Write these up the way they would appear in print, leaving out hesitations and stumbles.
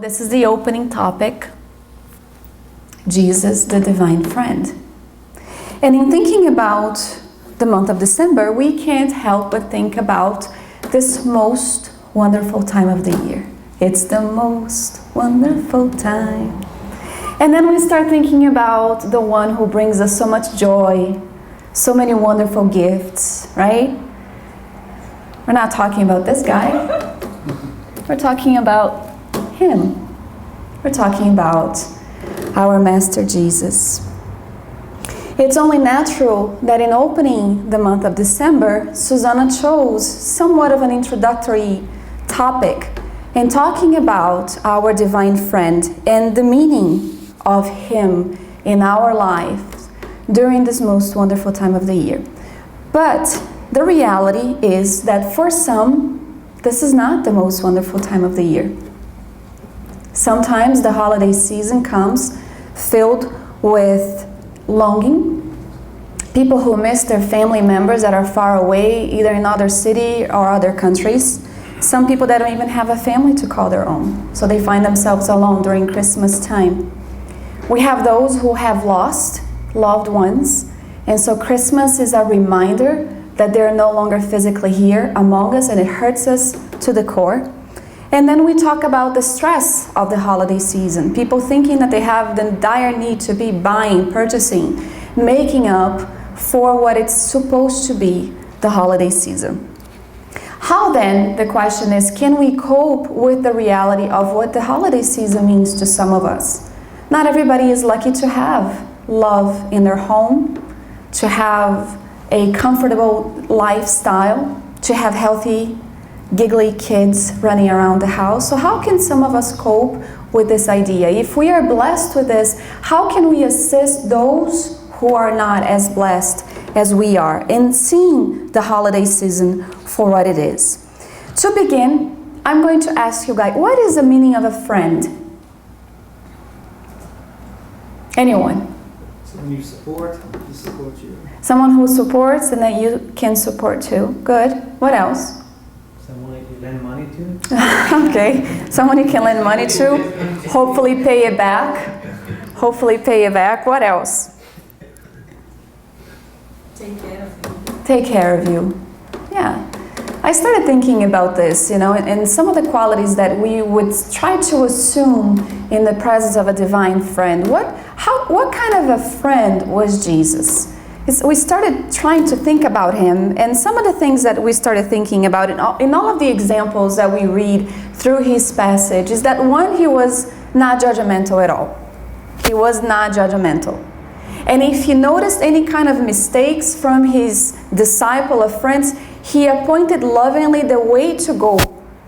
This is the opening topic, Jesus, the divine friend. And in thinking about the month of December, we can't help but think about this most wonderful time of the year. It's the most wonderful time. And then we start thinking about the one who brings us so much joy, so many wonderful gifts, right? We're not talking about this guy. We're talking about Him. We're talking about our Master Jesus. It's only natural that in opening the month of December, Susanna chose somewhat of an introductory topic in talking about our divine friend and the meaning of Him in our lives during this most wonderful time of the year. But the reality is that for some, this is not the most wonderful time of the year. Sometimes the holiday season comes filled with longing, people who miss their family members that are far away, either in other city or other countries. Some people that don't even have a family to call their own, so they find themselves alone during Christmas time. We have those who have lost loved ones, and so Christmas is a reminder that they're no longer physically here among us, and it hurts us to the core. And then we talk about the stress of the holiday season. People thinking that they have the dire need to be buying, purchasing, making up for what it's supposed to be, the holiday season. How then, the question is, can we cope with the reality of what the holiday season means to some of us? Not everybody is lucky to have love in their home, to have a comfortable lifestyle, to have healthy, giggly kids running around the house. So how can some of us cope with this idea? If we are blessed with this, how can we assist those who are not as blessed as we are in seeing the holiday season for what it is? To begin, I'm going to ask you guys, what is the meaning of a friend? Anyone? Someone you support you. Someone who supports and that you can support too. Good. What else? Someone you lend money to. Okay. Someone you can lend money to. Hopefully pay it back. Hopefully pay it back. What else? Take care of you. Take care of you. Yeah. I started thinking about this, and some of the qualities that we would try to assume in the presence of a divine friend. What kind of a friend was Jesus? We started trying to think about Him, and some of the things that we started thinking about in all of the examples that we read through His passage is that one, He was not judgmental at all. He was not judgmental. And if He noticed any kind of mistakes from His disciple or friends, He appointed lovingly the way to go.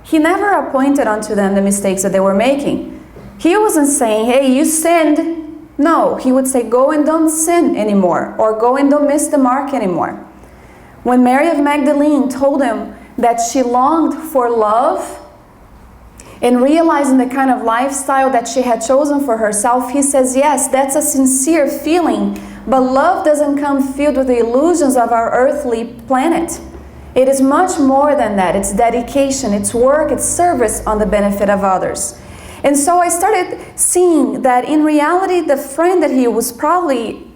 He never appointed unto them the mistakes that they were making. He wasn't saying, hey, you sinned. No, He would say, go and don't sin anymore, or go and don't miss the mark anymore. When Mary of Magdalene told Him that she longed for love, and realizing the kind of lifestyle that she had chosen for herself, He says, yes, that's a sincere feeling, but love doesn't come filled with the illusions of our earthly planet. It is much more than that. It's dedication, it's work, it's service on the benefit of others. And so I started seeing that in reality, the friend that He was probably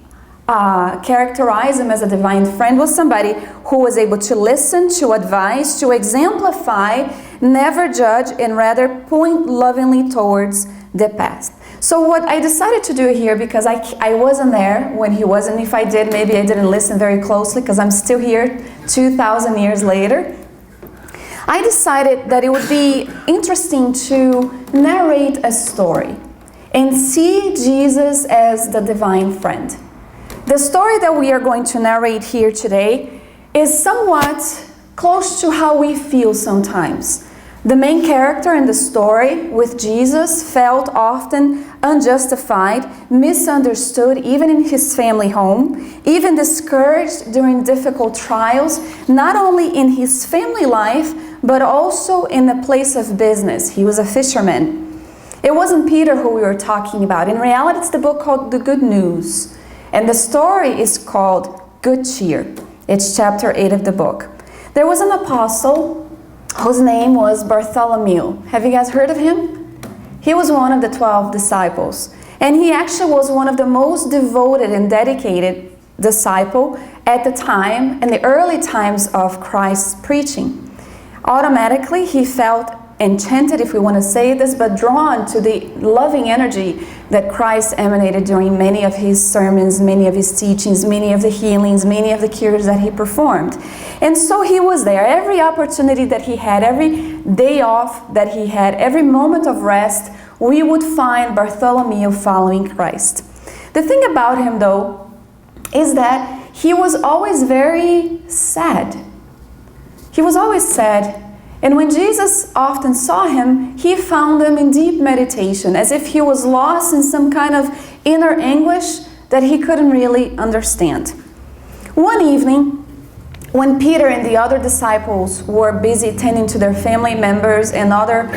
characterized Him as a divine friend was somebody who was able to listen, to advise, to exemplify, never judge, and rather point lovingly towards the past. So what I decided to do here, because I wasn't there when He was, and if I did, maybe I didn't listen very closely because I'm still here 2,000 years later. I decided that it would be interesting to narrate a story and see Jesus as the divine friend. The story that we are going to narrate here today is somewhat close to how we feel sometimes. The main character in the story with Jesus felt often unjustified, misunderstood, even in his family home, even discouraged during difficult trials, not only in his family life, but also in the place of business. He was a fisherman. It wasn't Peter who we were talking about. In reality, it's the book called The Good News. And the story is called Good Cheer. It's chapter 8 of the book. There was an apostle whose name was Bartholomew. Have you guys heard of him? He was one of the 12 disciples. And he actually was one of the most devoted and dedicated disciple at the time, in the early times of Christ's preaching. Automatically, he felt enchanted, if we want to say this, but drawn to the loving energy that Christ emanated during many of his sermons, many of his teachings, many of the healings, many of the cures that he performed. And so he was there. Every opportunity that he had, every day off that he had, every moment of rest, we would find Bartholomew following Christ. The thing about him, though, is that he was always very sad. He was always sad. And when Jesus often saw him, he found him in deep meditation, as if he was lost in some kind of inner anguish that he couldn't really understand. One evening, when Peter and the other disciples were busy tending to their family members and other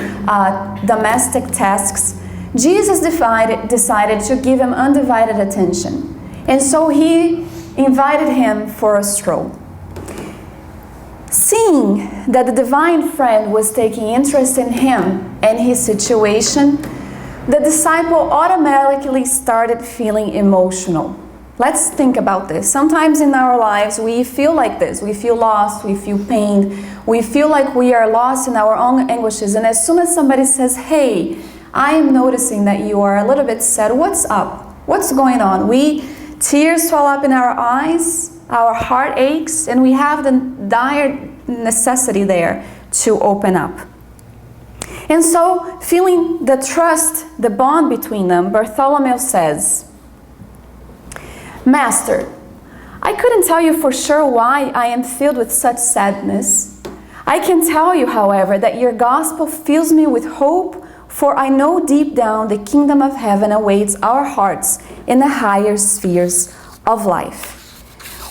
domestic tasks, Jesus decided to give him undivided attention. And so he invited him for a stroll. Seeing that the divine friend was taking interest in him and his situation, the disciple automatically started feeling emotional. Let's think about this. Sometimes in our lives we feel like this. We feel lost, we feel pain, we feel like we are lost in our own anguishes. And as soon as somebody says, "Hey, I am noticing that you are a little bit sad. What's up? What's going on?" Tears swell up in our eyes, our heart aches, and we have the dire necessity there to open up. And so, feeling the trust, the bond between them, Bartholomew says, "Master, I couldn't tell you for sure why I am filled with such sadness. I can tell you, however, that your gospel fills me with hope, for I know deep down the kingdom of heaven awaits our hearts in the higher spheres of life.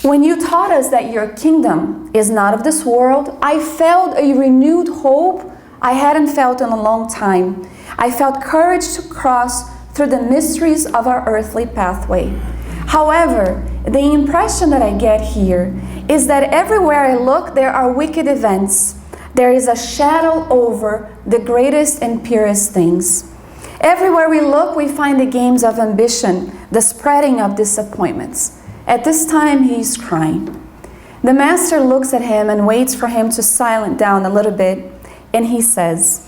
When you taught us that your kingdom is not of this world, I felt a renewed hope I hadn't felt in a long time. I felt courage to cross through the mysteries of our earthly pathway. However, the impression that I get here is that everywhere I look, there are wicked events. There is a shadow over the greatest and purest things. Everywhere we look, we find the games of ambition, the spreading of disappointments." At this time, he is crying. The master looks at him and waits for him to silence down a little bit, and he says,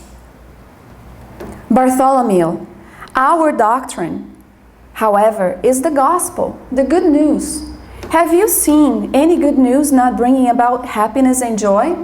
"Bartholomew, our doctrine, however, is the gospel, the good news. Have you seen any good news not bringing about happiness and joy?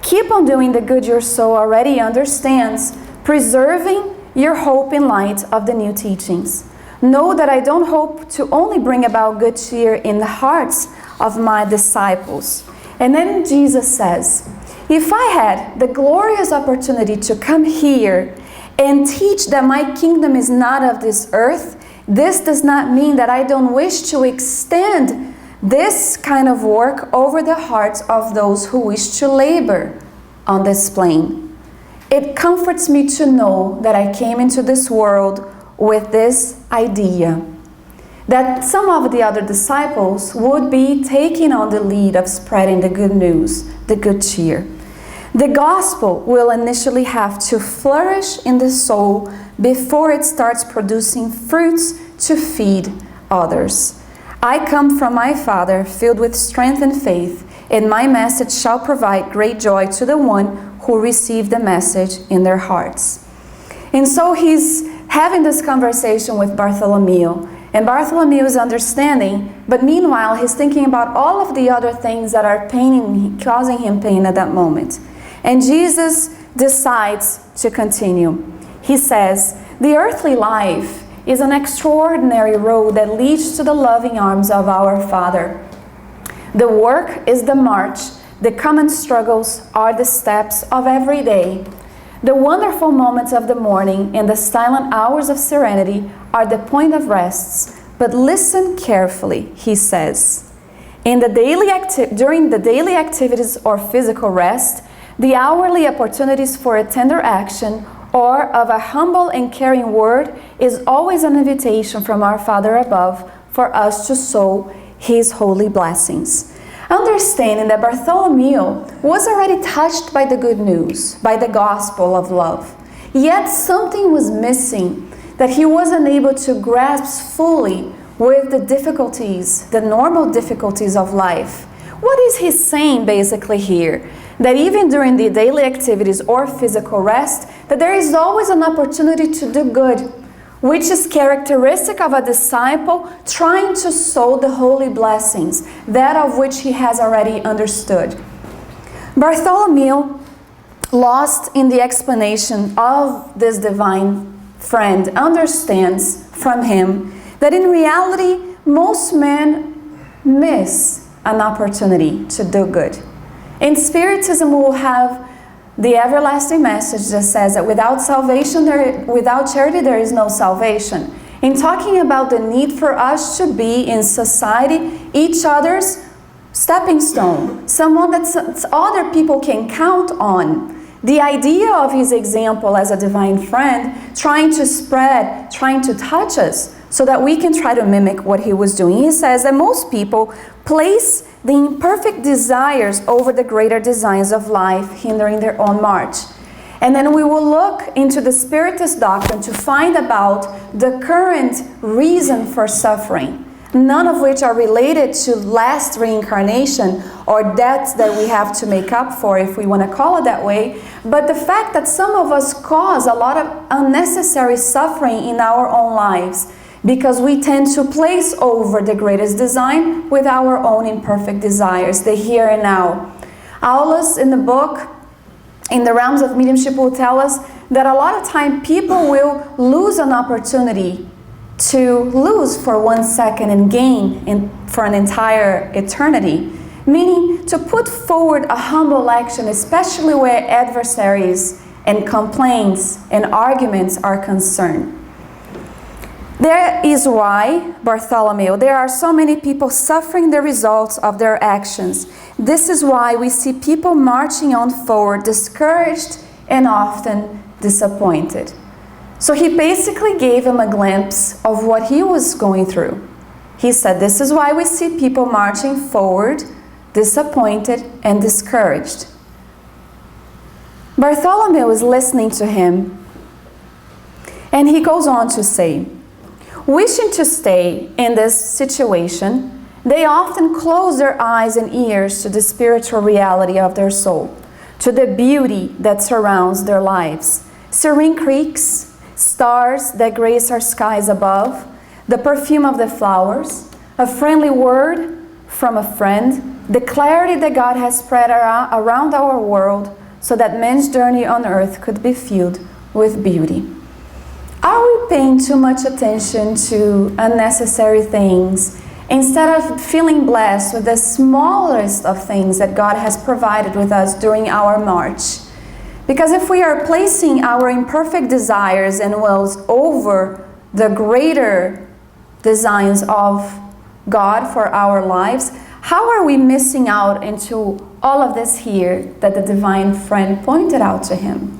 Keep on doing the good your soul already understands, preserving your hope in light of the new teachings. Know that I don't hope to only bring about good cheer in the hearts of my disciples." And then Jesus says, "If I had the glorious opportunity to come here and teach that my kingdom is not of this earth, this does not mean that I don't wish to extend this kind of work over the hearts of those who wish to labor on this plane. It comforts me to know that I came into this world with this idea, that some of the other disciples would be taking on the lead of spreading the good news, the good cheer. The gospel will initially have to flourish in the soul before it starts producing fruits to feed others. I come from my Father filled with strength and faith, and my message shall provide great joy to the one who received the message in their hearts." And so he's having this conversation with Bartholomew, and Bartholomew is understanding, but meanwhile he's thinking about all of the other things that are causing him pain at that moment. And Jesus decides to continue. He says, "The earthly life is an extraordinary road that leads to the loving arms of our Father. The work is the march, the common struggles are the steps of every day. The wonderful moments of the morning and the silent hours of serenity are the point of rests. But listen carefully," he says. During the daily activities or physical rest, the hourly opportunities for a tender action or of a humble and caring word is always an invitation from our Father above for us to sow His holy blessings. Understanding that Bartholomew was already touched by the good news, by the gospel of love. Yet something was missing that he wasn't able to grasp fully with the difficulties, the normal difficulties of life. What is he saying basically here? That even during the daily activities or physical rest, that there is always an opportunity to do good, which is characteristic of a disciple trying to sow the holy blessings, that of which he has already understood. Bartholomew, lost in the explanation of this divine friend, understands from him that in reality, most men miss an opportunity to do good. In Spiritism, we will have the everlasting message that says that without salvation, without charity, there is no salvation. In talking about the need for us to be in society, each other's stepping stone, someone that other people can count on. The idea of his example as a divine friend, trying to spread, trying to touch us, so that we can try to mimic what he was doing. He says that most people place the imperfect desires over the greater designs of life, hindering their own march. And then we will look into the Spiritist doctrine to find about the current reason for suffering, none of which are related to last reincarnation or debts that we have to make up for, if we want to call it that way, but the fact that some of us cause a lot of unnecessary suffering in our own lives because we tend to place over the greatest design with our own imperfect desires, the here and now. Aulus in the book, In the Realms of Mediumship, will tell us that a lot of time people will lose an opportunity to lose for 1 second and gain for an entire eternity. Meaning to put forward a humble action, especially where adversaries and complaints and arguments are concerned. That is why, Bartholomew, there are so many people suffering the results of their actions. This is why we see people marching on forward, discouraged and often disappointed. So he basically gave him a glimpse of what he was going through. He said, this is why we see people marching forward, disappointed and discouraged. Bartholomew is listening to him, and he goes on to say, wishing to stay in this situation, they often close their eyes and ears to the spiritual reality of their soul, to the beauty that surrounds their lives. Serene creeks, stars that grace our skies above, the perfume of the flowers, a friendly word from a friend, the clarity that God has spread around our world so that man's journey on earth could be filled with beauty. Are we paying too much attention to unnecessary things instead of feeling blessed with the smallest of things that God has provided with us during our march? Because if we are placing our imperfect desires and wills over the greater designs of God for our lives, how are we missing out into all of this here that the divine friend pointed out to him?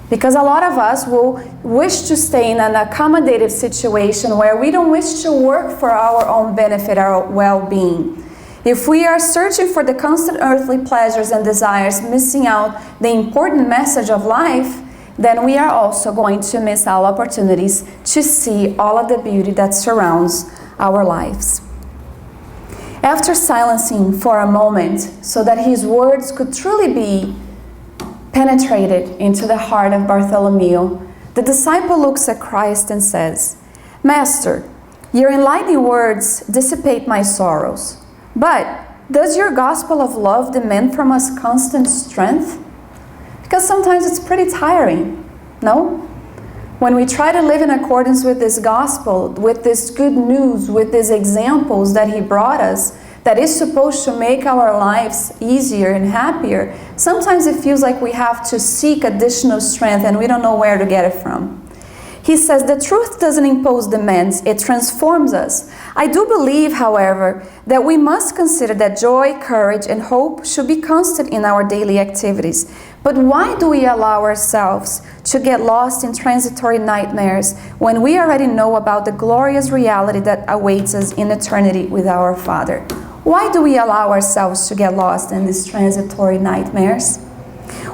Because a lot of us will wish to stay in an accommodative situation where we don't wish to work for our own benefit, our well-being. If we are searching for the constant earthly pleasures and desires, missing out the important message of life, then we are also going to miss out opportunities to see all of the beauty that surrounds our lives. After silencing for a moment so that his words could truly be penetrated into the heart of Bartholomew, the disciple looks at Christ and says, Master, your enlightening words dissipate my sorrows, but does your gospel of love demand from us constant strength? Because sometimes it's pretty tiring, no? When we try to live in accordance with this gospel, with this good news, with these examples that he brought us, that is supposed to make our lives easier and happier, sometimes it feels like we have to seek additional strength and we don't know where to get it from. He says the truth doesn't impose demands, it transforms us. I do believe, however, that we must consider that joy, courage, and hope should be constant in our daily activities. But why do we allow ourselves to get lost in transitory nightmares when we already know about the glorious reality that awaits us in eternity with our Father? Why do we allow ourselves to get lost in these transitory nightmares?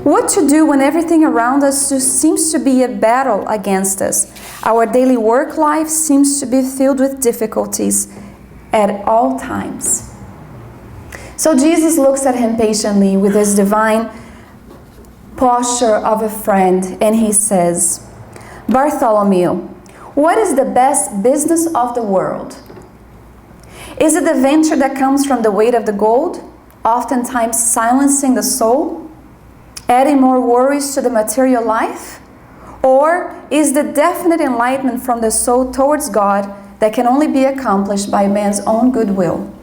What to do when everything around us just seems to be a battle against us? Our daily work life seems to be filled with difficulties at all times. So Jesus looks at him patiently with his divine posture of a friend, and he says, Bartholomew, what is the best business of the world? Is it the venture that comes from the weight of the gold, oftentimes silencing the soul, adding more worries to the material life? Or is the definite enlightenment from the soul towards God that can only be accomplished by man's own goodwill?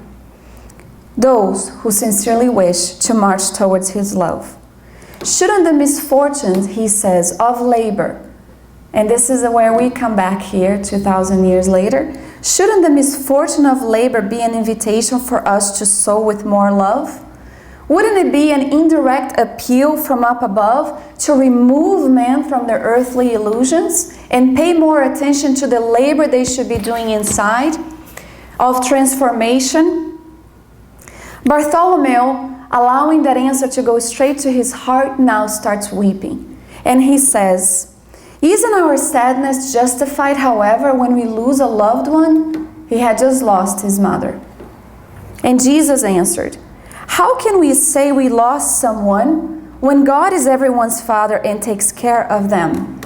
Those who sincerely wish to march towards his love. Shouldn't the misfortunes, he says, of labor, and this is where we come back here 2,000 years later, shouldn't the misfortune of labor be an invitation for us to sow with more love? Wouldn't it be an indirect appeal from up above to remove man from their earthly illusions and pay more attention to the labor they should be doing inside of transformation? Bartholomew, allowing that answer to go straight to his heart, now starts weeping. And he says, isn't our sadness justified, however, when we lose a loved one? He had just lost his mother. And Jesus answered, how can we say we lost someone when God is everyone's Father and takes care of them?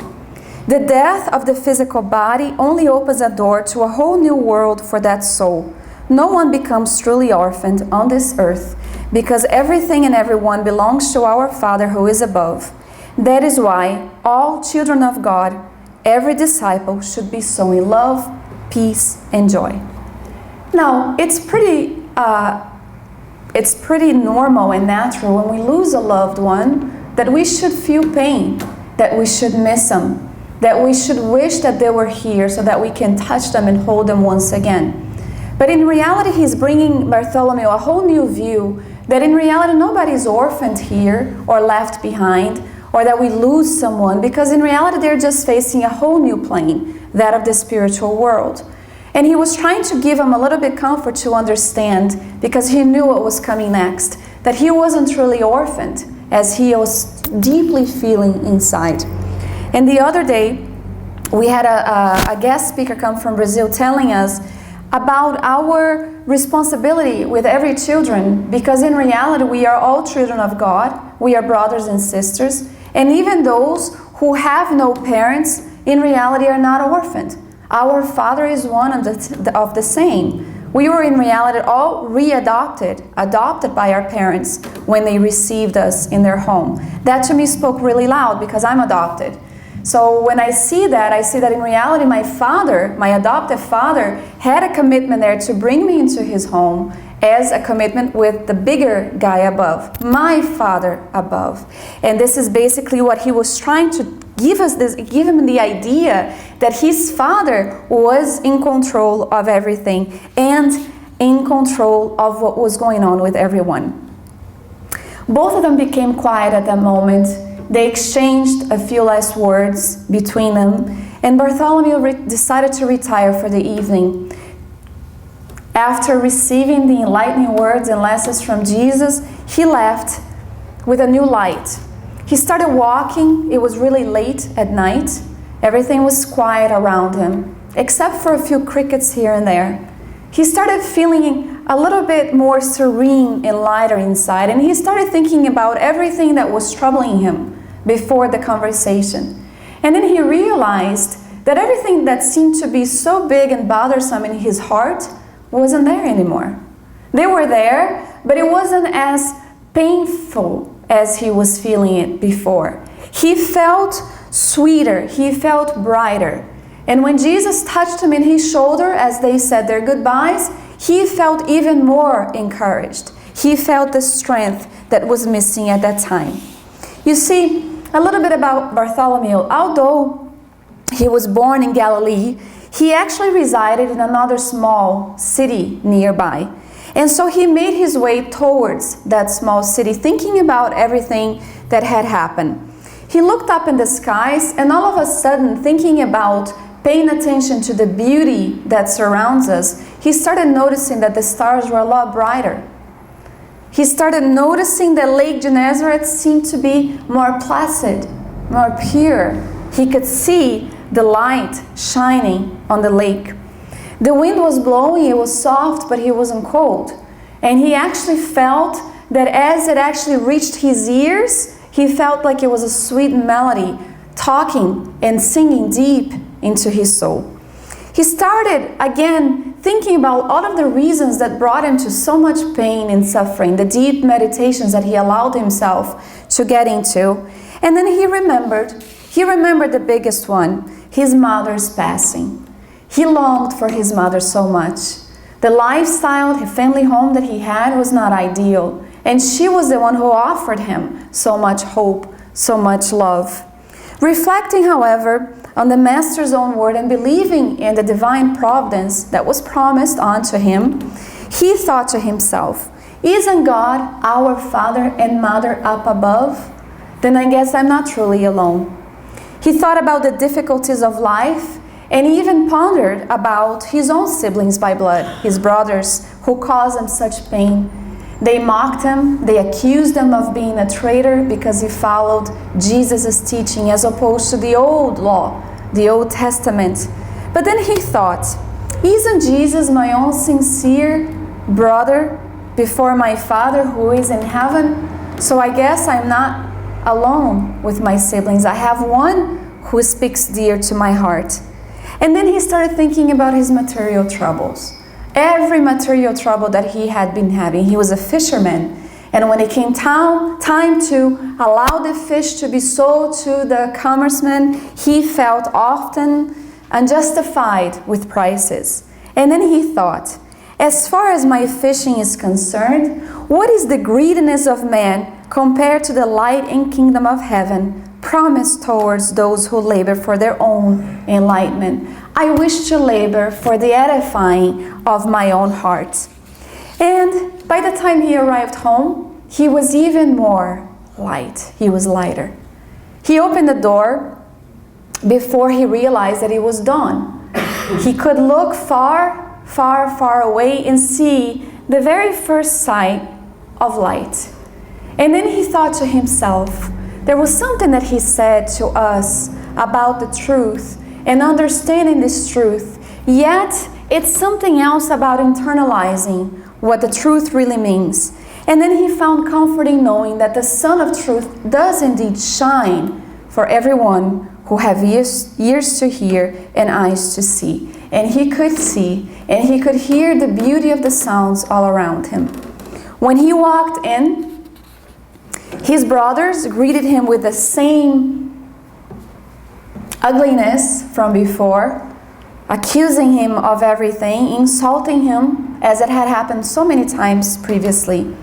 The death of the physical body only opens a door to a whole new world for that soul. No one becomes truly orphaned on this earth because everything and everyone belongs to our Father who is above. That is why all children of God, every disciple, should be sowing love, peace, and joy. Now, it's pretty normal and natural when we lose a loved one that we should feel pain, that we should miss them, that we should wish that they were here so that we can touch them and hold them once again. But in reality, he's bringing Bartholomew a whole new view that in reality nobody's orphaned here or left behind, or that we lose someone, because in reality they're just facing a whole new plane, that of the spiritual world. And he was trying to give him a little bit comfort to understand, because he knew what was coming next, that he wasn't really orphaned, as he was deeply feeling inside. And the other day, we had a guest speaker come from Brazil telling us about our responsibility with every children, because in reality we are all children of God, we are brothers and sisters, and even those who have no parents in reality are not orphaned. Our Father is one of the same. We were in reality all adopted by our parents when they received us in their home. That to me spoke really loud because I'm adopted. So when I see that in reality my father, my adoptive father, had a commitment there to bring me into his home as a commitment with the bigger guy above, my Father above. And this is basically what he was trying to give him the idea that his Father was in control of everything and in control of what was going on with everyone. Both of them became quiet at that moment. They exchanged a few last words between them, and Bartholomew decided to retire for the evening. After receiving the enlightening words and lessons from Jesus, he left with a new light. He started walking. It was really late at night. Everything was quiet around him, except for a few crickets here and there. He started feeling a little bit more serene and lighter inside, and he started thinking about everything that was troubling him before the conversation. And then he realized that everything that seemed to be so big and bothersome in his heart wasn't there anymore. They were there, but it wasn't as painful as he was feeling it before. He felt sweeter, he felt brighter. And when Jesus touched him in his shoulder as they said their goodbyes, he felt even more encouraged. He felt the strength that was missing at that time. You see, a little bit about Bartholomew. Although he was born in Galilee, he actually resided in another small city nearby. And so he made his way towards that small city, thinking about everything that had happened. He looked up in the skies, and all of a sudden, thinking about paying attention to the beauty that surrounds us, he started noticing that the stars were a lot brighter. he started noticing that Lake Gennesaret seemed to be more placid, more pure. He could see the light shining on the lake. The wind was blowing, it was soft, but it wasn't cold. And he actually felt that as it actually reached his ears, he felt like it was a sweet melody talking and singing deep into his soul. He started again thinking about all of the reasons that brought him to so much pain and suffering, the deep meditations that he allowed himself to get into. And then he remembered the biggest one, his mother's passing. He longed for his mother so much. The lifestyle, the family home that he had was not ideal. And she was the one who offered him so much hope, so much love. Reflecting, however, on the Master's own word and believing in the divine providence that was promised unto him, he thought to himself, isn't God our Father and Mother up above? Then I guess I'm not truly alone. He thought about the difficulties of life and even pondered about his own siblings by blood, his brothers, who caused him such pain. They mocked him, they accused him of being a traitor because he followed Jesus' teaching as opposed to the old law, the Old Testament. But then he thought, isn't Jesus my own sincere brother before my Father who is in heaven? So I guess I'm not alone with my siblings. I have one who speaks dear to my heart. And then he started thinking about his material troubles. Every material trouble that he had been having. He was a fisherman. And when it came time to allow the fish to be sold to the commercemen, he felt often unjustified with prices. And then he thought, as far as my fishing is concerned, what is the greediness of man compared to the light and kingdom of heaven promised towards those who labor for their own enlightenment? I wish to labor for the edifying of my own heart. And by the time he arrived home, he was even more light. He was lighter. He opened the door before he realized that it was dawn. He could look far, far, far away and see the very first sight of light. And then he thought to himself, there was something that he said to us about the truth and understanding this truth, yet it's something else about internalizing what the truth really means. And then he found comfort in knowing that the Sun of Truth does indeed shine for everyone who have ears to hear and eyes to see. And he could see and he could hear the beauty of the sounds all around him. When he walked in, his brothers greeted him with the same ugliness from before, accusing him of everything, insulting him as it had happened so many times previously.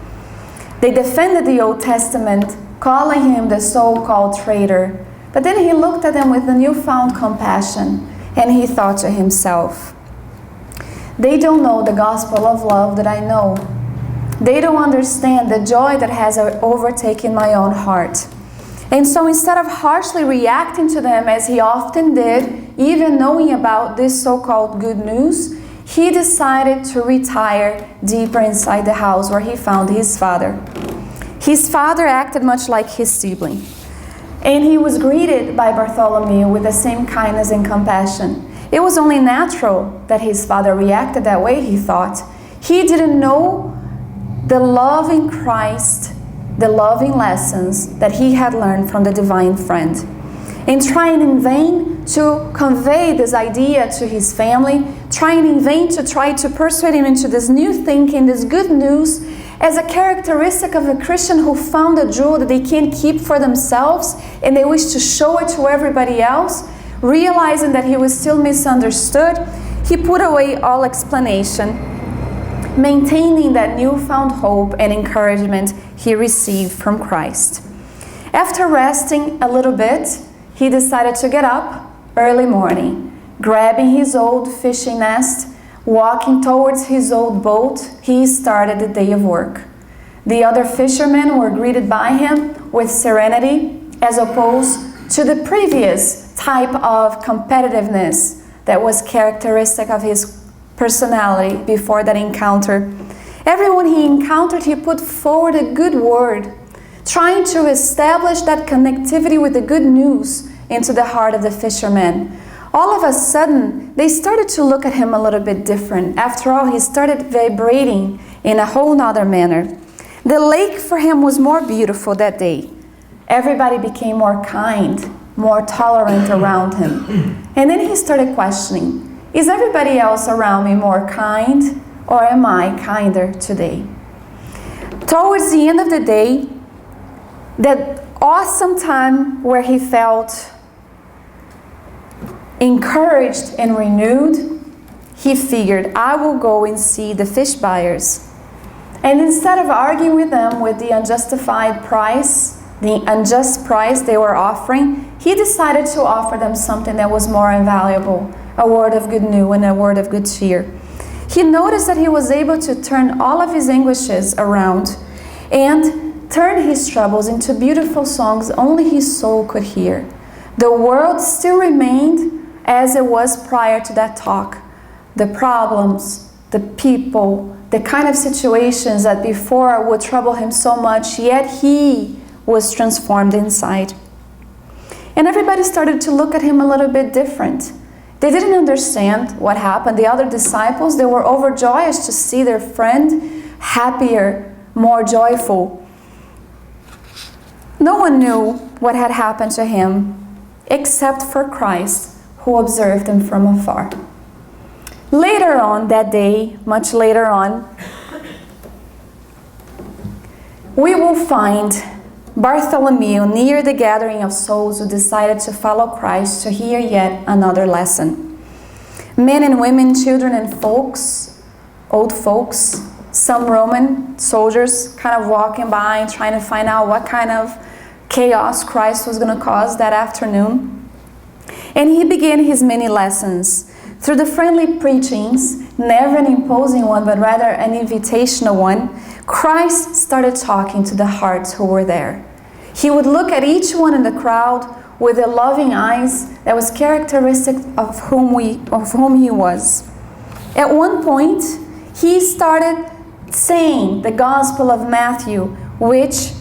They defended the Old Testament, calling him the so-called traitor. But then he looked at them with a newfound compassion, and he thought to himself, they don't know the gospel of love that I know. They don't understand the joy that has overtaken my own heart. And so instead of harshly reacting to them as he often did, even knowing about this so-called good news, he decided to retire deeper inside the house where he found his father. His father acted much like his sibling. And he was greeted by Bartholomew with the same kindness and compassion. It was only natural that his father reacted that way, he thought. He didn't know the love in Christ, the loving lessons that he had learned from the divine friend. And trying in vain to convey this idea to his family, trying in vain to try to persuade him into this new thinking, this good news, as a characteristic of a Christian who found a jewel that they can't keep for themselves and they wish to show it to everybody else, realizing that he was still misunderstood, he put away all explanation, maintaining that newfound hope and encouragement he received from Christ. After resting a little bit, he decided to get up early morning, grabbing his old fishing nest, walking towards his old boat, he started the day of work. The other fishermen were greeted by him with serenity, as opposed to the previous type of competitiveness that was characteristic of his personality before that encounter. Everyone he encountered, he put forward a good word, trying to establish that connectivity with the good news into the heart of the fishermen. All of a sudden, they started to look at him a little bit different. After all, he started vibrating in a whole nother manner. The lake for him was more beautiful that day. Everybody became more kind, more tolerant around him. And then he started questioning, is everybody else around me more kind, or am I kinder today? Towards the end of the day, that awesome time where he felt encouraged and renewed, he figured, I will go and see the fish buyers. And instead of arguing with them with the unjustified price, the unjust price they were offering, he decided to offer them something that was more invaluable, a word of good news and a word of good cheer. He noticed that he was able to turn all of his anguishes around and turn his troubles into beautiful songs only his soul could hear. The world still remained as it was prior to that talk. The problems, the people, the kind of situations that before would trouble him so much, yet he was transformed inside. And everybody started to look at him a little bit different. They didn't understand what happened. The other disciples, they were overjoyed to see their friend happier, more joyful. No one knew what had happened to him except for Christ, who observed him from afar. Later on that day, much later on, we will find Bartholomew near the gathering of souls who decided to follow Christ to hear yet another lesson. Men and women, children and folks, old folks, some Roman soldiers kind of walking by trying to find out what kind of chaos Christ was going to cause that afternoon. And he began his many lessons. Through the friendly preachings, never an imposing one, but rather an invitational one, Christ started talking to the hearts who were there. He would look at each one in the crowd with the loving eyes that was characteristic of whom he was. At one point, he started saying the Gospel of Matthew, which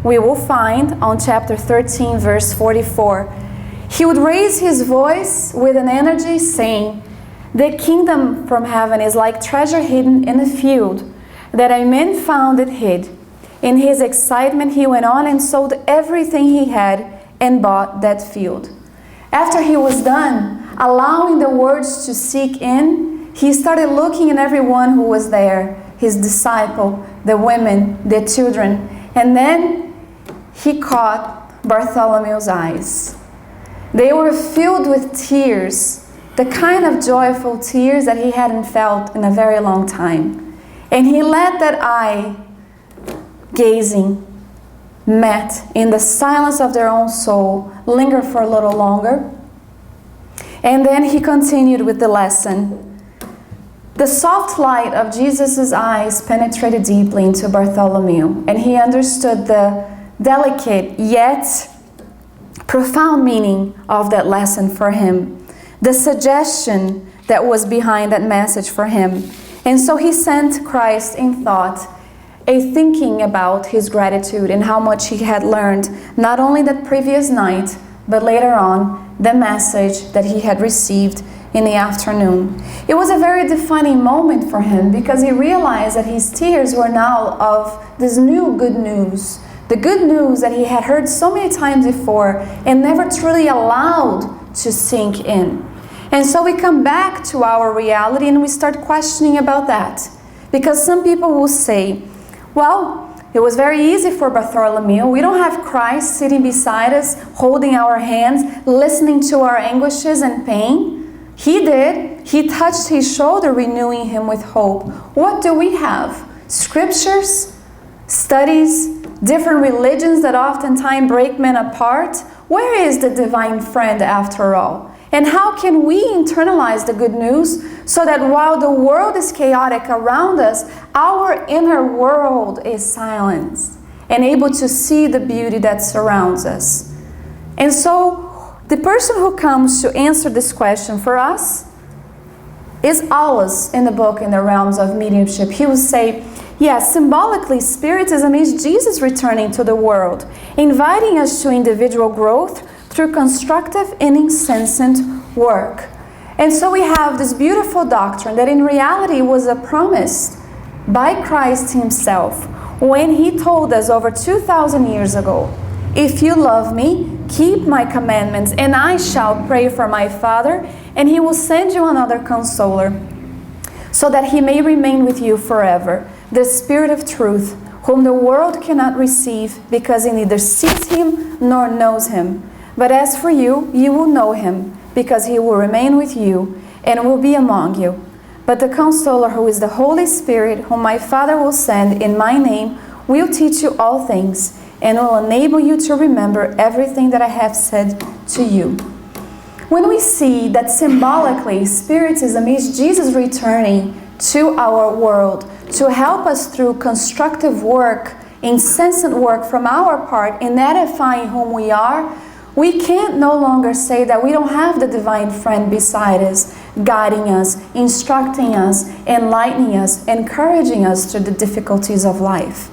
we will find on chapter 13, verse 44. He would raise his voice with an energy saying, "The kingdom from heaven is like treasure hidden in a field, that a man found it hid. In his excitement, he went on and sold everything he had and bought that field." After he was done, allowing the words to sink in, he started looking at everyone who was there, his disciple, the women, the children, and then he caught Bartholomew's eyes. They were filled with tears, the kind of joyful tears that he hadn't felt in a very long time. And he let that eye gazing, met in the silence of their own soul, linger for a little longer. And then he continued with the lesson. The soft light of Jesus' eyes penetrated deeply into Bartholomew, and he understood the delicate yet profound meaning of that lesson for him, the suggestion that was behind that message for him. And so he sent Christ in thought, a thinking about his gratitude and how much he had learned, not only that previous night, but later on, the message that he had received in the afternoon. It was a very defining moment for him because he realized that his tears were now of this new good news, the good news that he had heard so many times before and never truly allowed to sink in. And so we come back to our reality and we start questioning about that. Because some people will say, well, it was very easy for Bartholomew. We don't have Christ sitting beside us, holding our hands, listening to our anguishes and pain. He did. He touched his shoulder, renewing him with hope. What do we have? Scriptures, studies, different religions that oftentimes break men apart. Where is the divine friend after all? And how can we internalize the good news so that while the world is chaotic around us, our inner world is silenced and able to see the beauty that surrounds us? And so the person who comes to answer this question for us is Alice in the book In the Realms of Mediumship. He will say, Yes, symbolically, Spiritism is Jesus returning to the world, inviting us to individual growth through constructive and incessant work. And so we have this beautiful doctrine that in reality was a promise by Christ himself when he told us over 2,000 years ago, "If you love me, keep my commandments, and I shall pray for my Father, and he will send you another consoler, so that he may remain with you forever, the Spirit of truth, whom the world cannot receive, because it neither sees him nor knows him. But as for you, you will know him, because he will remain with you and will be among you. But the Consoler, who is the Holy Spirit, whom my Father will send in my name, will teach you all things, and will enable you to remember everything that I have said to you." When we see that symbolically Spiritism is Jesus returning to our world to help us through constructive work, incessant work from our part in edifying whom we are, we can't no longer say that we don't have the divine friend beside us, guiding us, instructing us, enlightening us, encouraging us through the difficulties of life.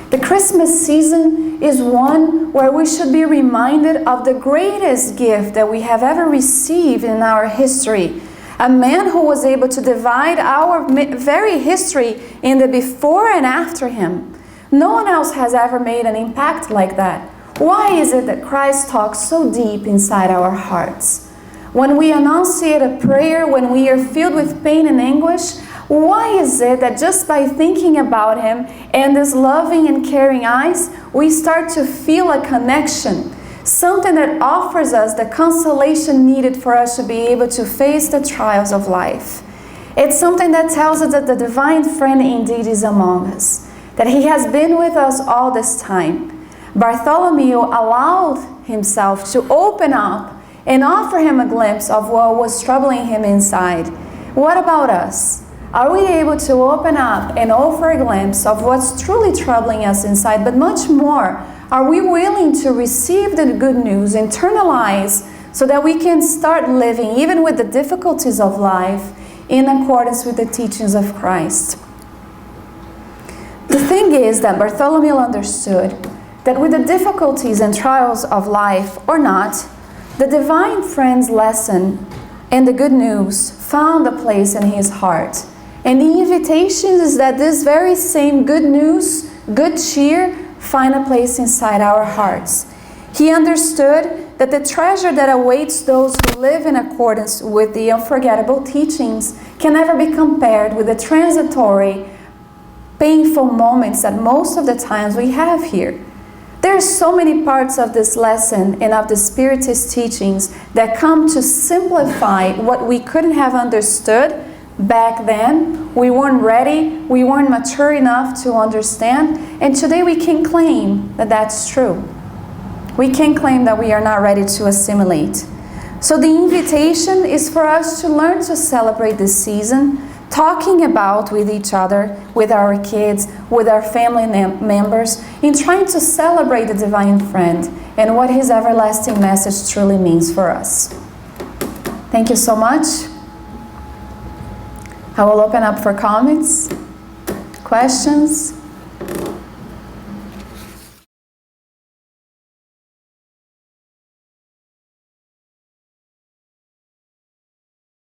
The Christmas season is one where we should be reminded of the greatest gift that we have ever received in our history. A man who was able to divide our very history in the before and after him. No one else has ever made an impact like that. Why is it that Christ talks so deep inside our hearts? When we enunciate a prayer, when we are filled with pain and anguish, why is it that just by thinking about him and his loving and caring eyes, we start to feel a connection? Something that offers us the consolation needed for us to be able to face the trials of life. It's something that tells us that the divine friend indeed is among us, that he has been with us all this time. Bartholomew allowed himself to open up and offer him a glimpse of what was troubling him inside. What about us? Are we able to open up and offer a glimpse of what's truly troubling us inside? But much more, are we willing to receive the good news, internalize, so that we can start living, even with the difficulties of life, in accordance with the teachings of Christ? The thing is that Bartholomew understood that with the difficulties and trials of life or not, the divine friend's lesson and the good news found a place in his heart. And the invitation is that this very same good news, good cheer, find a place inside our hearts. He understood that the treasure that awaits those who live in accordance with the unforgettable teachings can never be compared with the transitory, painful moments that most of the times we have here. There are so many parts of this lesson and of the Spiritist teachings that come to simplify what we couldn't have understood back then. We weren't ready, we weren't mature enough to understand, and today we can claim that that's true. We can claim that we are not ready to assimilate. So the invitation is for us to learn to celebrate this season, talking about with each other, with our kids, with our family members, in trying to celebrate the divine friend and what his everlasting message truly means for us. Thank you so much. I will open up for comments, questions.